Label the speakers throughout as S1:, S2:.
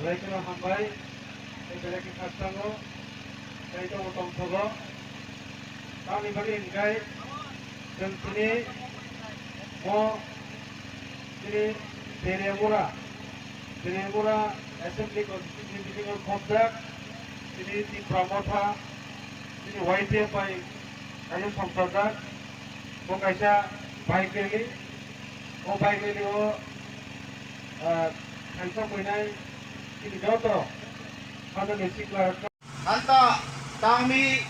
S1: Khlaikha hambai Khlaikha kastango Khlaikha utong thogo Tani bagi ingkai dan sini mo sini Teleiamura Assembly Constituency Meeting of Conduct sini di Pramotha sini YPF by kayu samsadak mo kaisa baik ini mo kansa koinai sini joto pada basic lah
S2: anta tangmi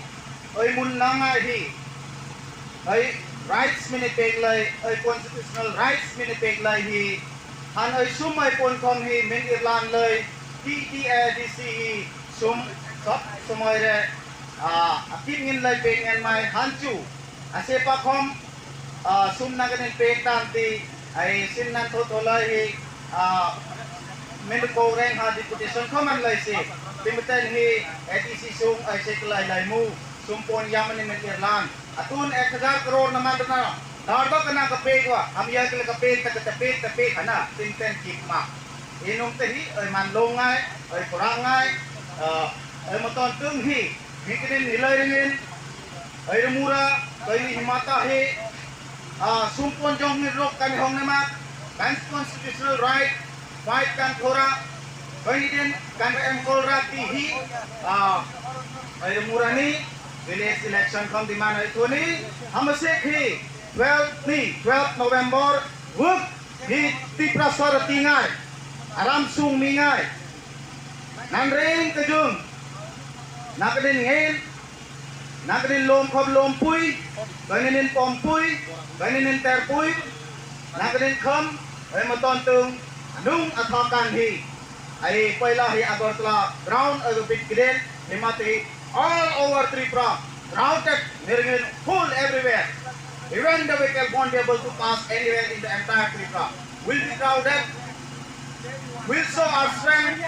S2: oi munanga hi oi rights minipeg lai oi constitutional rights minipeg lai hi han oi sumai pon khom hi min irlan lai TTADC hi sum sop sumai re akim ngin lai peg en mai hanchu ase pa khom sum naganin peg tanti ai sin nan tho tholai hi min ko reng ha deputation khoman lai si Timatan hi ADC sung ay sekulay mu sumpon yaman ni Irlan atun 1000 crore naman na dardo ka na kapeg wa amya ka kapeg tapit ana tinten kikma inong tehi ay manlongay ay kurangay ay maton tung hi hikinin hilay ringin ay mura kay himata hi sumpon jong ni rok kan hong naman constitutional right fight kan thora Kemudian kan engkol rati hi ay murani village election kam di mana itu ni hamasek hi 12 November work hi Tripura sora tingai aram sung mingai nanreng kejung nakadin ngel nakadin lom khob lompui kaninin pompui kaninin terpui nakadin kham ay matontung nung athakan hi ay paila hi agortla ground of big green himati all over Tripura routed nearing full everywhere even the vehicle won't be able to pass anywhere in the entire Tripura will be crowded will show our strength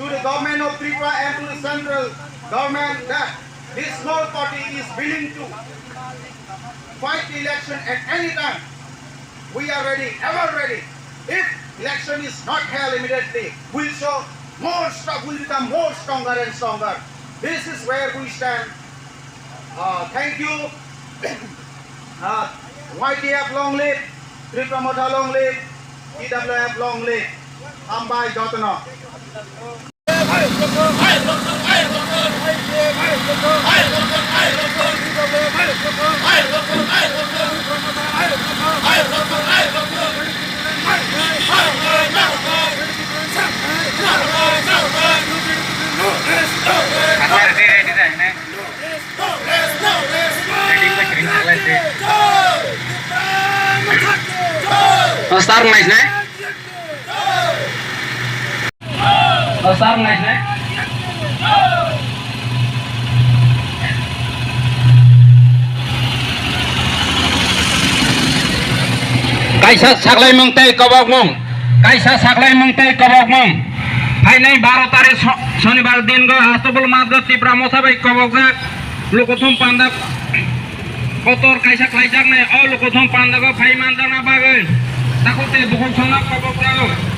S2: to the government of Tripura and to the central government that this small party is willing to fight the election at any time. We are ready, ever ready. If election is not held immediately, we'll show more stuff, will become more stronger and stronger. This is where we stand. Thank you. YTF long live, Tripura Motha long live, TWF long live. Ambai Jotana.
S3: Start nice, ne? Start nice, ne? Kaisa saklay mong tay kabog mong. Kaisa saklay mong tay kabog mong. Hai nay 12 तारिख शनिबार दिन को Astabal मार्ग Tripura मोसा भाई kabog na Lukuthum Pandao kotor kaisa Khlaikha nay Lukuthum Pandao ko phai mandana bagai takote bukhol sona kabog na